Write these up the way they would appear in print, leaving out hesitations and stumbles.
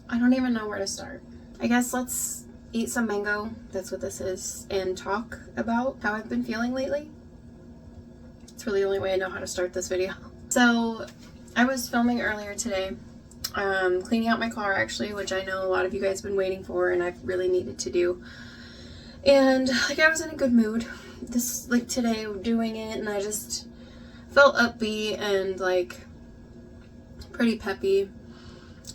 I don't even know where to start. I guess let's eat some mango, that's what this is, and talk about how I've been feeling lately. It's really the only way I know how to start this video. So I was filming earlier today, cleaning out my car actually, which I know a lot of you guys have been waiting for and I've really needed to do. And like I was in a good mood today doing it, and I just felt upbeat and like pretty peppy.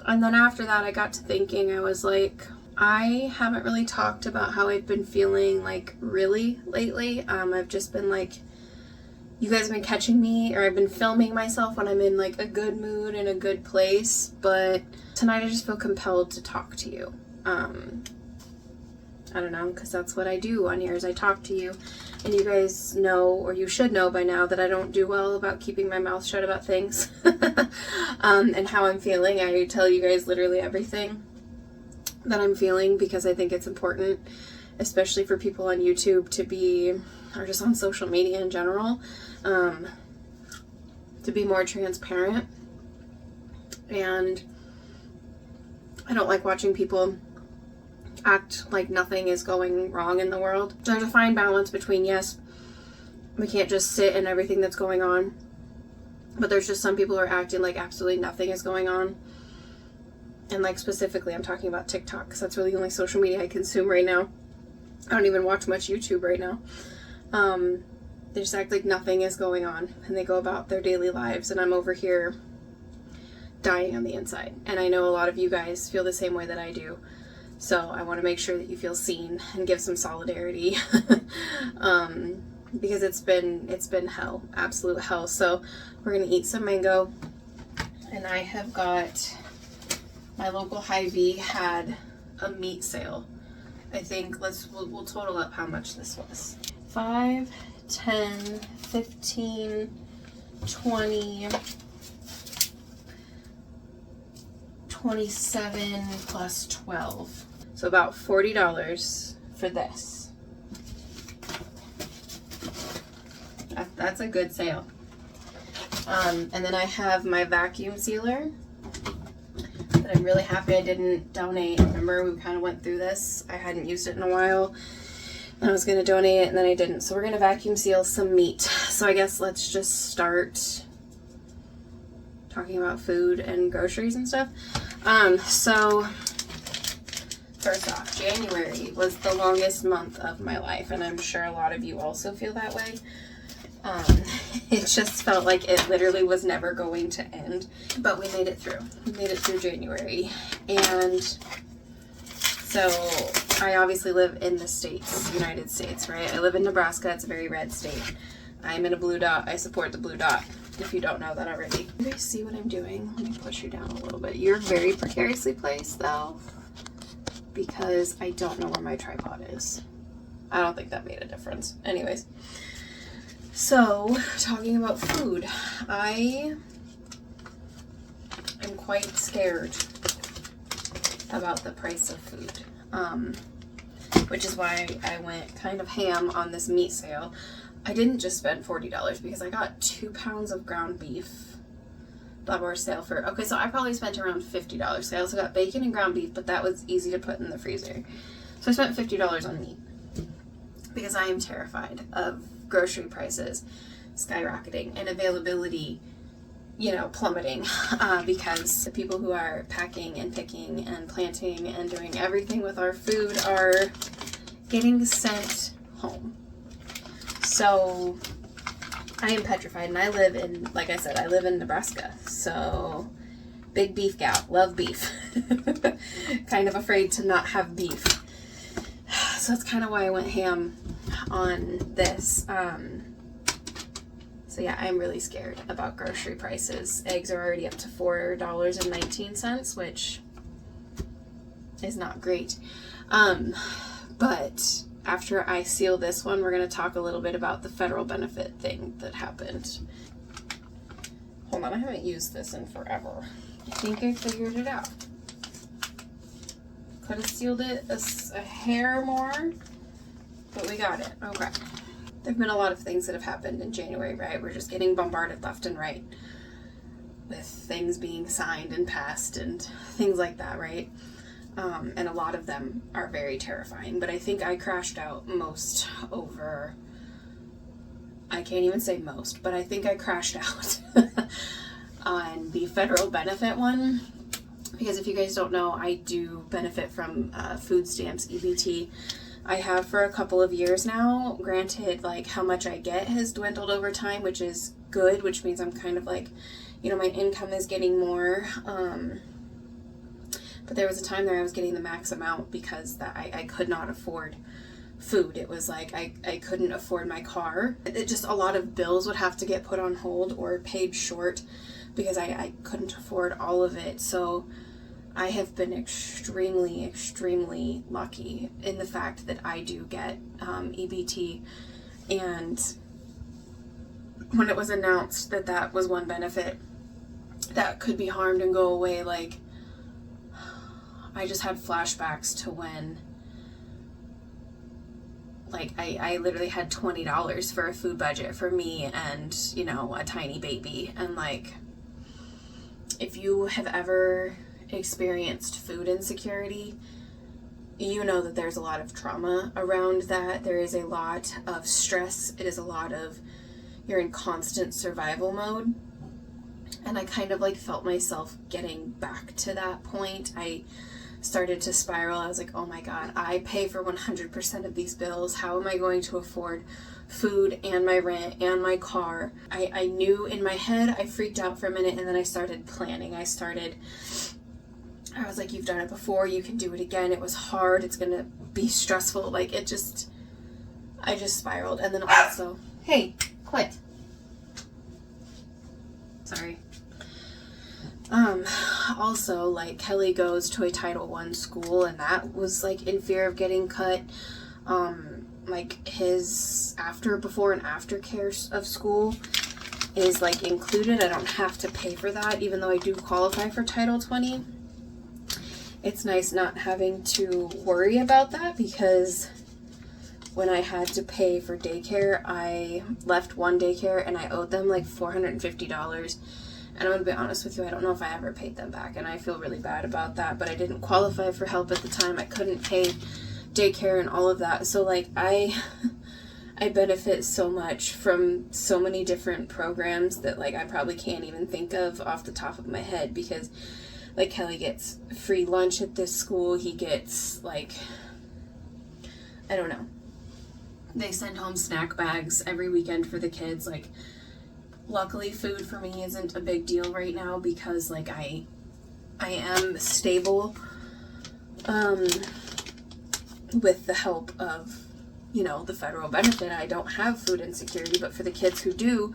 And then after that I got to thinking, I was like, I haven't really talked about how I've been feeling like really lately. I've just been like, you guys have been catching me, or I've been filming myself when I'm in like a good mood and a good place, but tonight I just feel compelled to talk to you. I don't know, because that's what I do on here, is I talk to you, and you guys know, or you should know by now, that I don't do well about keeping my mouth shut about things. And how I'm feeling. I tell you guys literally everything that I'm feeling because I think it's important, especially for people on YouTube to be, or just on social media in general, to be more transparent. And I don't like watching people act like nothing is going wrong in the world. There's a fine balance between, yes, we can't just sit in everything that's going on, but there's just some people who are acting like absolutely nothing is going on. And like specifically I'm talking about TikTok, because that's really the only social media I consume right now. I don't even watch much YouTube right now. They just act like nothing is going on, and they go about their daily lives, and I'm over here dying on the inside. And I know a lot of you guys feel the same way that I do. So I want to make sure that you feel seen and give some solidarity. Because it's been hell, absolute hell. So we're gonna eat some mango, and I have got, my local Hy-Vee had a meat sale. I think we'll total up how much this was. 5, 10, 15, 20, 27 plus 12. So about $40 for this. That's a good sale. And then I have my vacuum sealer that I'm really happy I didn't donate. Remember, we kind of went through this. I hadn't used it in a while, and I was going to donate it, and then I didn't. So we're going to vacuum seal some meat. So I guess let's just start talking about food and groceries and stuff. So first off, January was the longest month of my life, and I'm sure a lot of you also feel that way. It just felt like it literally was never going to end, but we made it through. We made it through January. And so I obviously live in the States, United States, right? I live in Nebraska. It's a very red state. I'm in a blue dot. I support the blue dot, if you don't know that already. You guys see what I'm doing? Let me push you down a little bit. You're very precariously placed though, because I don't know where my tripod is. I don't think that made a difference. Anyways. So, talking about food, I am quite scared about the price of food, which is why I went kind of ham on this meat sale. I didn't just spend $40 because I got 2 pounds of ground beef. That were sale for, okay, so I probably spent around $50. I also got bacon and ground beef, but that was easy to put in the freezer. So I spent $50 on meat because I am terrified of grocery prices skyrocketing and availability, plummeting, because the people who are packing and picking and planting and doing everything with our food are getting sent home. So I am petrified, and I live in, like I said, I live in Nebraska, so big beef gal, love beef. Kind of afraid to not have beef. So that's kind of why I went ham on this. So yeah, I'm really scared about grocery prices. Eggs are already up to $4.19, which is not great. But after I seal this one, we're going to talk a little bit about the federal benefit thing that happened. Hold on, I haven't used this in forever. I think I figured it out. Could have sealed it a hair more, but we got it. Okay. There have been a lot of things that have happened in January, right? We're just getting bombarded left and right. with things being signed and passed and things like that, right? And a lot of them are very terrifying, but I think I crashed out most over, I can't even say most, but I think I crashed out on the federal benefit one, because if you guys don't know, I do benefit from food stamps, EBT. I have for a couple of years now. Granted, like, how much I get has dwindled over time, which is good, which means I'm kind of like, you know, my income is getting more, but there was a time there I was getting the max amount because that I could not afford food. It was like I couldn't afford my car. It just, a lot of bills would have to get put on hold or paid short because I couldn't afford all of it. So I have been extremely, extremely lucky in the fact that I do get EBT. And when it was announced that that was one benefit that could be harmed and go away, like, I just had flashbacks to when, like, I literally had $20 for a food budget for me and, you know, a tiny baby. And, like, if you have ever experienced food insecurity, you know that there's a lot of trauma around that. There is a lot of stress. It is a lot of, you're in constant survival mode. And I kind of like felt myself getting back to that point. I started to spiral. I was like, oh my God, I pay for 100% of these bills. How am I going to afford food and my rent and my car? I knew in my head, I freaked out for a minute, and then I started planning. I was like, you've done it before, you can do it again. It was hard, it's gonna be stressful. Like, I just spiraled. And then also, hey, quit. Sorry. Also, like, Kelly goes to a Title I school, and that was, like, in fear of getting cut. Like, his before and after care of school is, like, included. I don't have to pay for that, even though I do qualify for Title 20. It's nice not having to worry about that, because when I had to pay for daycare, I left one daycare and I owed them like $450. And I'm going to be honest with you, I don't know if I ever paid them back, and I feel really bad about that, but I didn't qualify for help at the time. I couldn't pay daycare and all of that. So, like, I benefit so much from so many different programs that, like, I probably can't even think of off the top of my head, because, like, Kelly gets free lunch at this school. He gets, like, I don't know. They send home snack bags every weekend for the kids. Like, luckily food for me isn't a big deal right now because, like, I am stable with the help of, you know, the federal benefit. I don't have food insecurity, but for the kids who do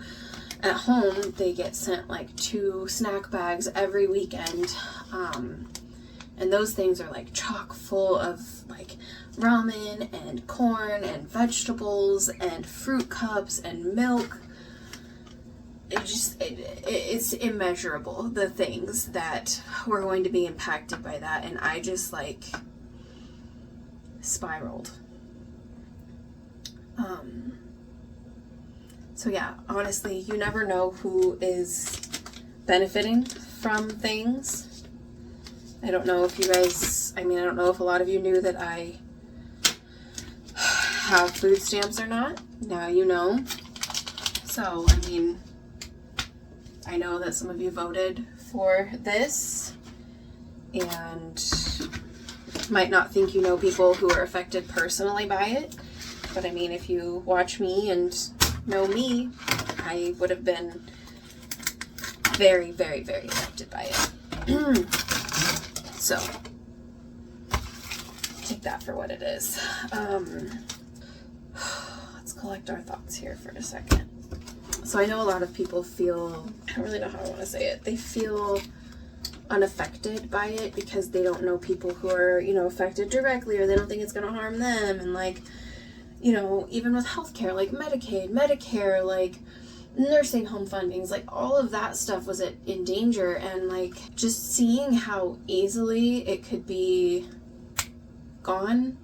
at home, they get sent like 2 snack bags every weekend. And those things are like chock full of like ramen and corn and vegetables and fruit cups and milk. It's immeasurable, the things that were going to be impacted by that. And I just like spiraled. So yeah, honestly, you never know who is benefiting from things. I don't know if you guys, I don't know if a lot of you knew that I have food stamps or not. Now you know. So, I know that some of you voted for this and might not think you know people who are affected personally by it. But if you watch me and know me, I would have been very, very, very affected by it. So, take that for what it is. Let's collect our thoughts here for a second. So I know a lot of people feel, I don't really know how I want to say it, they feel unaffected by it because they don't know people who are, affected directly, or they don't think it's going to harm them. And even with healthcare, like Medicaid, Medicare, like nursing home fundings, like all of that stuff was in danger. And just seeing how easily it could be gone,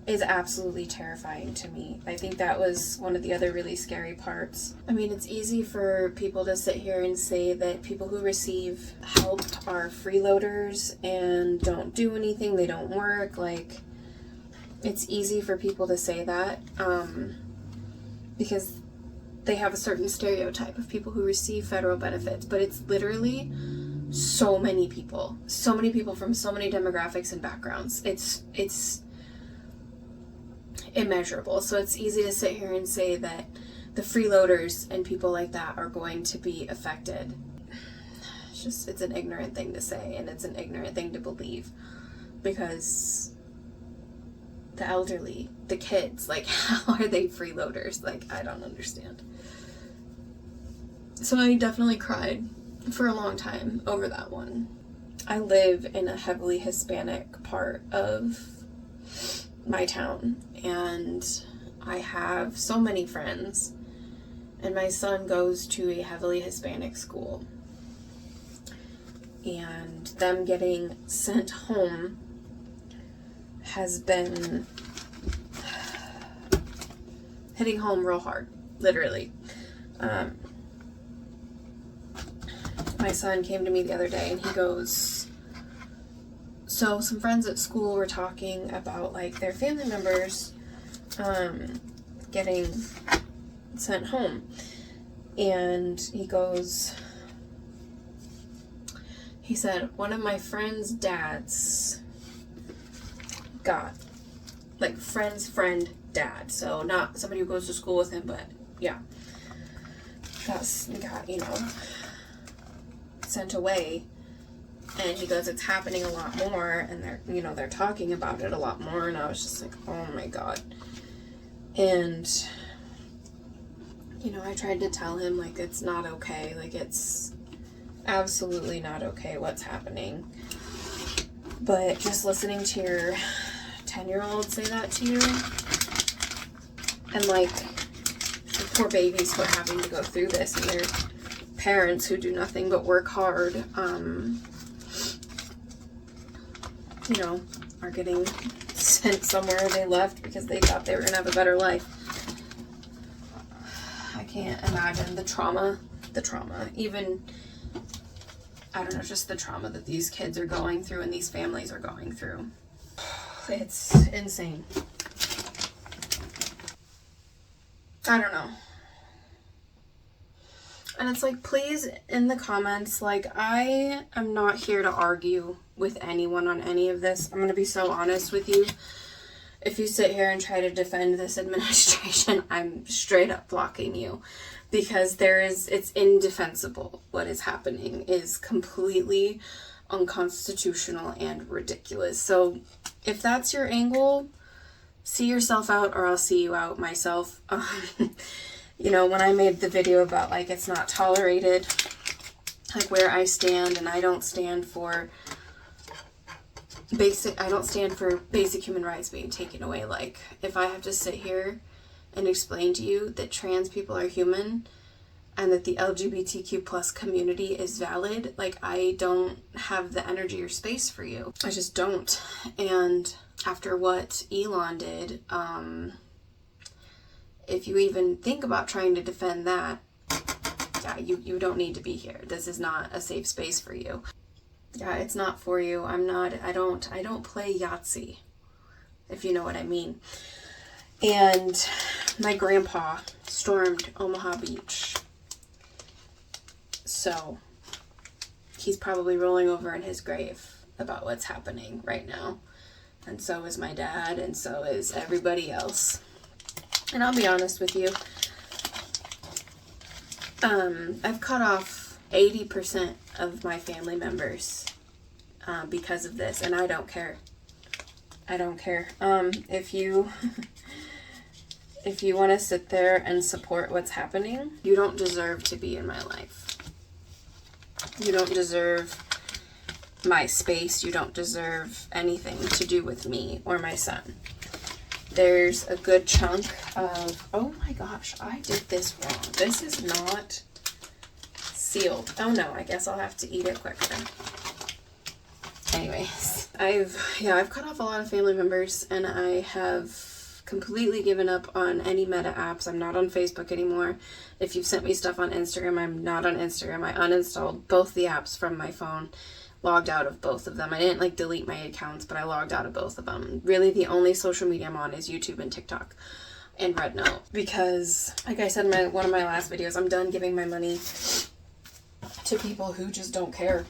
is absolutely terrifying to me. I think that was one of the other really scary parts. I mean, it's easy for people to sit here and say that people who receive help are freeloaders and don't do anything, they don't work. Like, it's easy for people to say that because they have a certain stereotype of people who receive federal benefits, but it's literally so many people from so many demographics and backgrounds. It's immeasurable. So it's easy to sit here and say that the freeloaders and people like that are going to be affected. It's an ignorant thing to say, and it's an ignorant thing to believe, because the elderly, the kids, like, how are they freeloaders? Like, I don't understand. So I definitely cried for a long time over that one. I live in a heavily Hispanic part of my town, and I have so many friends, and my son goes to a heavily Hispanic school, and them getting sent home has been hitting home real hard, literally. My son came to me the other day and he goes, so some friends at school were talking about, like, their family members getting sent home. And he said, one of my friend's dads got, like, friend dad. So not somebody who goes to school with him, but yeah. Got, sent away. And he goes, it's happening a lot more, and they're talking about it a lot more. And I was just like, oh my God. And I tried to tell him, like, it's not okay. Like, it's absolutely not okay what's happening. But just listening to your 10-year-old say that to you, and, like, the poor babies who are having to go through this, and their parents who do nothing but work hard, are getting sent somewhere they left because they thought they were going to have a better life. I can't imagine the trauma, even, I don't know, just the trauma that these kids are going through and these families are going through. It's insane. I don't know. And it's like, please, in the comments, like, I am not here to argue with anyone on any of this. I'm going to be so honest with you. If you sit here and try to defend this administration, I'm straight up blocking you. Because it's indefensible. What is happening is completely unconstitutional and ridiculous. So if that's your angle, see yourself out, or I'll see you out myself. When I made the video about, like, it's not tolerated, like, where I stand, and I don't stand for basic human rights being taken away. Like, if I have to sit here and explain to you that trans people are human and that the LGBTQ plus community is valid, like, I don't have the energy or space for you. I just don't. And after what Elon did, if you even think about trying to defend that, yeah, you don't need to be here. This is not a safe space for you. Yeah, it's not for you. I don't play Yahtzee, if you know what I mean. And my grandpa stormed Omaha Beach. So he's probably rolling over in his grave about what's happening right now. And so is my dad, and so is everybody else. And I'll be honest with you, I've cut off 80% of my family members because of this, and I don't care. I don't care. If you want to sit there and support what's happening, you don't deserve to be in my life. You don't deserve my space. You don't deserve anything to do with me or my son. There's a good chunk of, oh my gosh, I did this wrong. This is not sealed. Oh no, I guess I'll have to eat it quicker. Anyways, I've cut off a lot of family members, and I have completely given up on any Meta apps. I'm not on Facebook anymore. If you've sent me stuff on Instagram, I'm not on Instagram. I uninstalled both the apps from my phone, logged out of both of them. I didn't like delete my accounts, but I logged out of both of them. Really, the only social media I'm on is YouTube and TikTok and Rednote, because like I said in one of my last videos, I'm done giving my money to people who just don't care,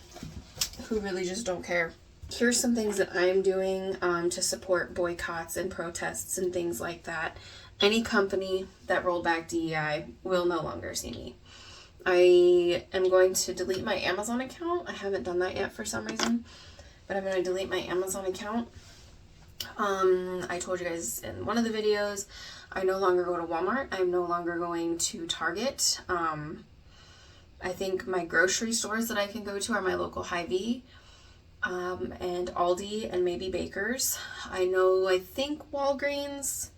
who really just don't care. Here's some things that I'm doing to support boycotts and protests and things like that. Any company that rolled back DEI will no longer see me. I am going to delete my Amazon account. I haven't done that yet for some reason, but I'm going to delete my Amazon account. I told you guys in one of the videos, I no longer go to Walmart. I'm no longer going to Target. I think my grocery stores that I can go to are my local Hy-Vee, and Aldi, and maybe Baker's. I think Walgreens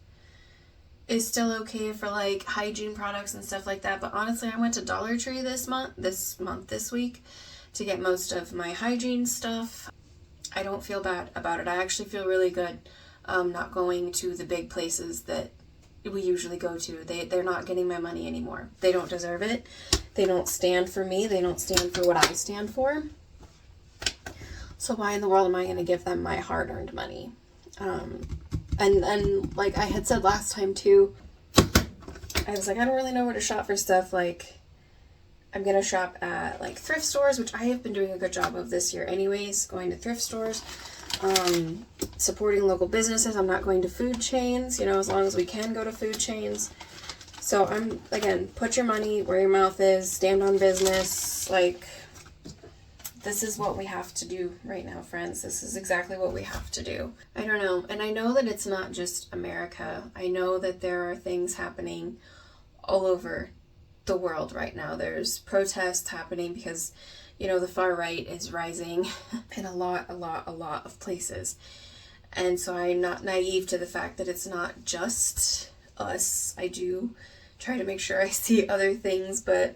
is still okay for like hygiene products and stuff like that, but honestly, I went to Dollar Tree this week to get most of my hygiene stuff. I don't feel bad about it. I actually feel really good not going to the big places that we usually go to. They're not getting my money anymore. They don't deserve it. They don't stand for me. They don't stand for what I stand for. So why in the world am I going to give them my hard-earned money? And like I had said last time too, I was like, I don't really know where to shop for stuff. Like, I'm going to shop at like thrift stores, which I have been doing a good job of this year anyways, going to thrift stores, supporting local businesses. I'm not going to food chains, as long as we can go to food chains. So again, put your money where your mouth is, stand on business. Like, this is what we have to do right now, friends. This is exactly what we have to do. I don't know. And I know that it's not just America. I know that there are things happening all over the world right now. There's protests happening because, the far right is rising in a lot of places. And so I'm not naive to the fact that it's not just us. I do try to make sure I see other things, but,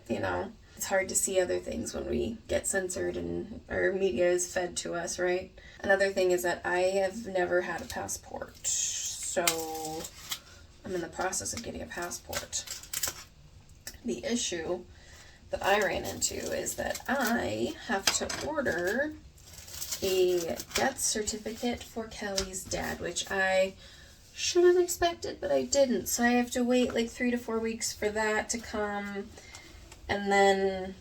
it's hard to see other things when we get censored and our media is fed to us, right? Another thing is that I have never had a passport, so I'm in the process of getting a passport. The issue that I ran into is that I have to order a death certificate for Kelly's dad, which I should have expected, but I didn't. So I have to wait like 3 to 4 weeks for that to come. And then,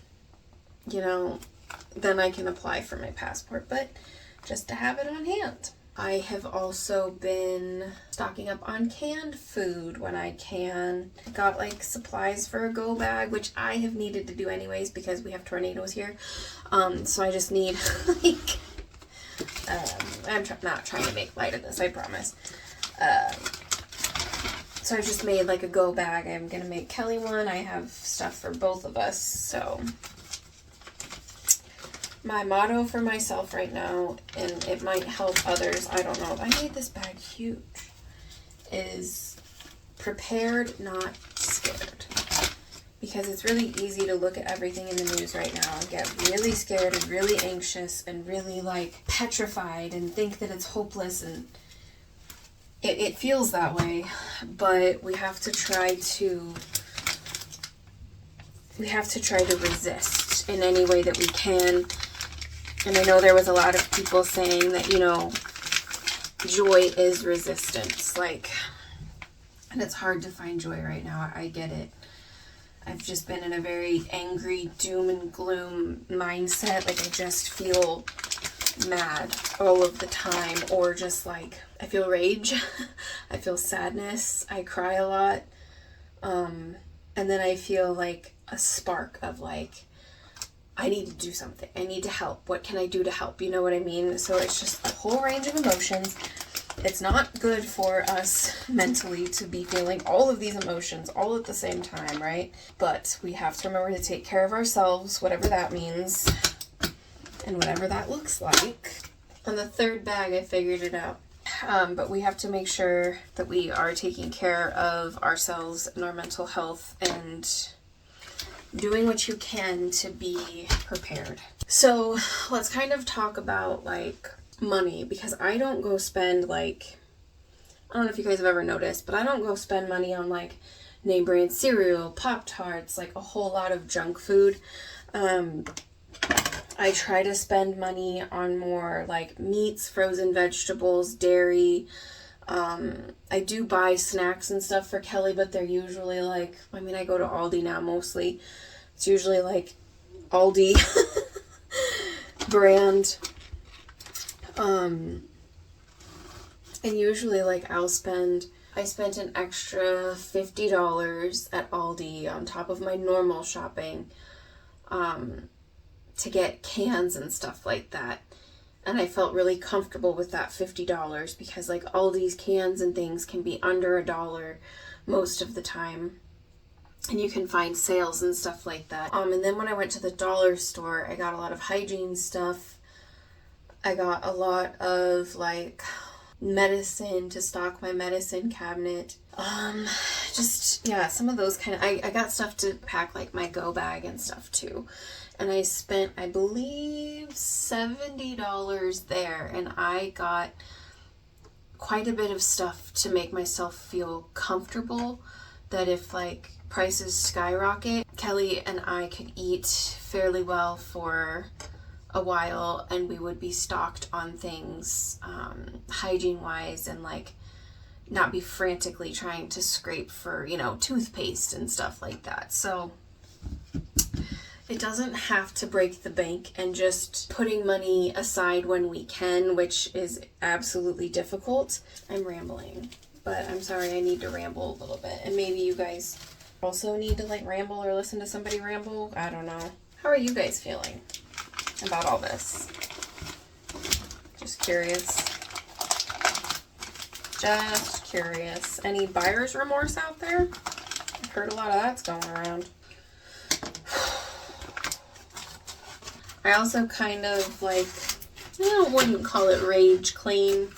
then I can apply for my passport, but just to have it on hand. I have also been stocking up on canned food when I can. Got like supplies for a go bag, which I have needed to do anyways because we have tornadoes here. So I just need like, I'm not trying to make light of this, I promise. So I just made like a go bag. I'm going to make Kelly one. I have stuff for both of us. So my motto for myself right now, and it might help others, I don't know. I made this bag huge, is prepared, not scared. Because it's really easy to look at everything in the news right now and get really scared and really anxious and really like petrified and think that it's hopeless, and it feels that way, but we have to try to resist in any way that we can. And I know there was a lot of people saying that, joy is resistance. Like, and it's hard to find joy right now. I get it. I've just been in a very angry, doom and gloom mindset. Like, I just feel mad all of the time, or just like I feel rage. I feel sadness. I cry a lot, and then I feel like a spark of like, I need to do something. I need to help. What can I do to help? You know what I mean? So it's just a whole range of emotions. It's not good for us mentally to be feeling all of these emotions all at the same time, right? But we have to remember to take care of ourselves, whatever that means, and whatever that looks like. On the third bag, I figured it out. But we have to make sure that we are taking care of ourselves and our mental health and doing what you can to be prepared. So let's kind of talk about like money, because I don't go spend like, I don't know if you guys have ever noticed, but I don't go spend money on like name brand cereal, Pop-Tarts, like a whole lot of junk food. I try to spend money on more like meats, frozen vegetables, dairy. I do buy snacks and stuff for Kelly, but they're usually like, I mean, I go to Aldi now mostly. It's usually like Aldi brand. And usually like I spent an extra $50 at Aldi on top of my normal shopping, to get cans and stuff like that. And I felt really comfortable with that $50 because like Aldi's cans and things can be under $1 most of the time. And you can find sales and stuff like that. And then when I went to the dollar store, I got a lot of hygiene stuff. I got a lot of like medicine to stock my medicine cabinet. Just, yeah, some of those kind of, I got stuff to pack like my go bag and stuff too. And I spent, I believe, $70 there, and I got quite a bit of stuff to make myself feel comfortable that if like prices skyrocket, Kelly and I could eat fairly well for a while, and we would be stocked on things, hygiene wise, and like not be frantically trying to scrape for, you know, toothpaste and stuff like that. So it doesn't have to break the bank, and just putting money aside when we can, which is absolutely difficult. I'm rambling, but I'm sorry, I need to ramble a little bit. And maybe you guys also need to like ramble or listen to somebody ramble. I don't know. How are you guys feeling about all this? Just curious. Just curious. Any buyer's remorse out there? I've heard a lot of that's going around. I also kind of like, I wouldn't call it rage clean,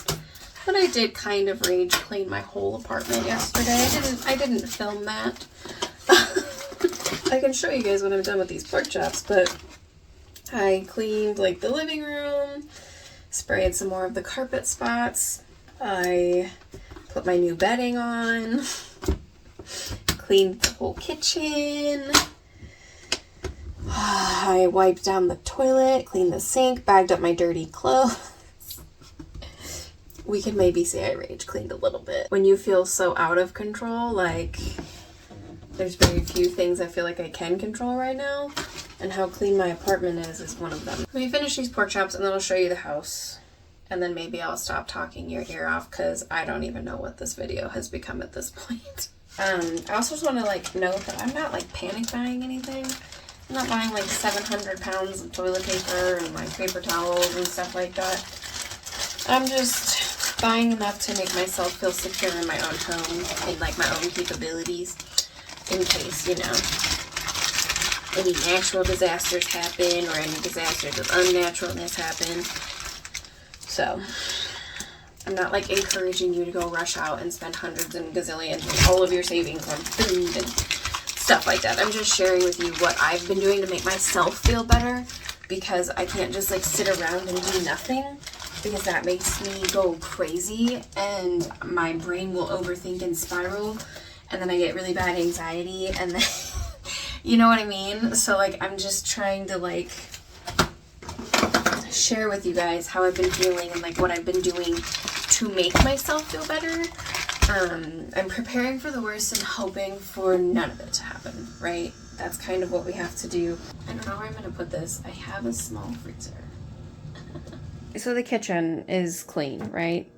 but I did kind of rage clean my whole apartment yesterday. I didn't film that. I can show you guys when I'm done with these pork chops, but I cleaned like the living room, sprayed some more of the carpet spots. I put my new bedding on, cleaned the whole kitchen. I wiped down the toilet, cleaned the sink, bagged up my dirty clothes. We could maybe say I rage cleaned a little bit. When you feel so out of control, like there's very few things I feel like I can control right now, and how clean my apartment is one of them. Let me finish these pork chops and then I'll show you the house. And then maybe I'll stop talking your ear off, because I don't even know what this video has become at this point. I also just want to like note that I'm not like panic buying anything. I'm not buying like 700 pounds of toilet paper and like paper towels and stuff like that. I'm just buying enough to make myself feel secure in my own home and like my own capabilities, in case, you know, any natural disasters happen or any disasters of unnaturalness happen. So I'm not like encouraging you to go rush out and spend hundreds and gazillions and all of your savings on food and stuff like that. I'm just sharing with you what I've been doing to make myself feel better, because I can't just like sit around and do nothing, because that makes me go crazy and my brain will overthink and spiral, and then I get really bad anxiety, and then you know what I mean? So like I'm just trying to like share with you guys how I've been feeling and like what I've been doing to make myself feel better. I'm preparing for the worst and hoping for none of it to happen, right? That's kind of what we have to do. I don't know where I'm going to put this. I have a small freezer. So the kitchen is clean, right?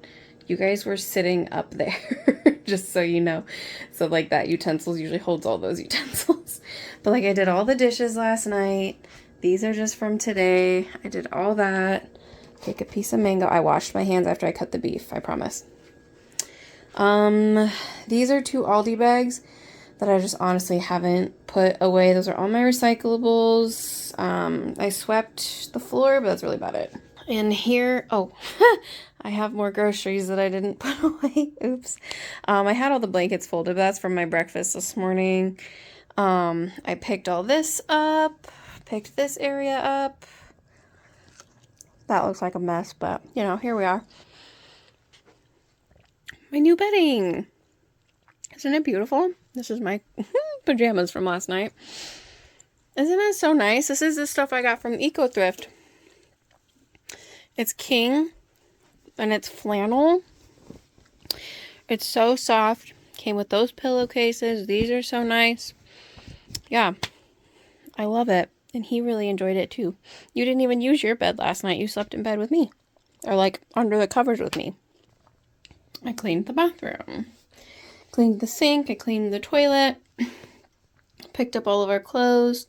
You guys were sitting up there, just so you know. So like that utensils usually holds all those utensils. But like I did all the dishes last night. These are just from today. I did all that. Take a piece of mango. I washed my hands after I cut the beef, I promise. These are 2 Aldi bags that I just honestly haven't put away. Those are all my recyclables. I swept the floor, but that's really about it. And here, oh, I have more groceries that I didn't put away. Oops. I had all the blankets folded, but that's from my breakfast this morning. I picked all this up, picked this area up. That looks like a mess, but you know, here we are. My new bedding. Isn't it beautiful? This is my pajamas from last night. Isn't it so nice? This is the stuff I got from Eco Thrift. It's king and it's flannel. It's so soft. Came with those pillowcases. These are so nice. Yeah, I love it. And he really enjoyed it too. You didn't even use your bed last night. You slept in bed with me. Or like under the covers with me. I cleaned the bathroom. Cleaned the sink. I cleaned the toilet. Picked up all of our clothes.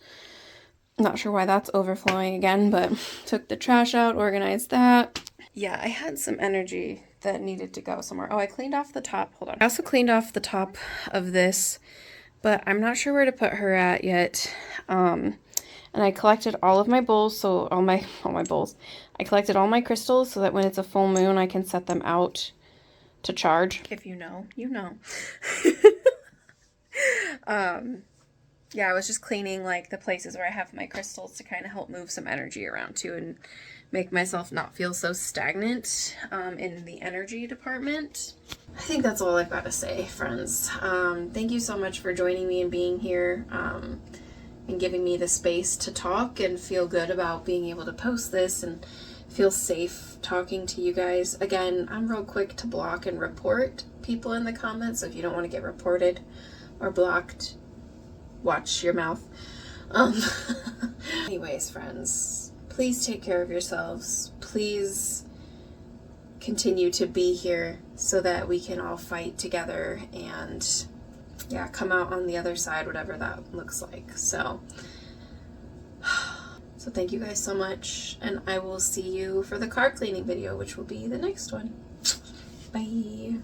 Not sure why that's overflowing again, but took the trash out, organized that. Yeah, I had some energy that needed to go somewhere. Oh, I cleaned off the top. Hold on. I also cleaned off the top of this, but I'm not sure where to put her at yet. And I collected all of my bowls, so all my bowls. I collected all my crystals so that when it's a full moon, I can set them out to charge. If you know, you know. Yeah, I was just cleaning like the places where I have my crystals to kind of help move some energy around too and make myself not feel so stagnant in the energy department. I think that's all I've got to say, friends. Thank you so much for joining me and being here and giving me the space to talk and feel good about being able to post this and feel safe talking to you guys. Again, I'm real quick to block and report people in the comments, so if you don't want to get reported or blocked, watch your mouth. Anyways, friends, please take care of yourselves. Please continue to be here so that we can all fight together and yeah, come out on the other side, whatever that looks like. So thank you guys so much, and I will see you for the car cleaning video, which will be the next one. Bye.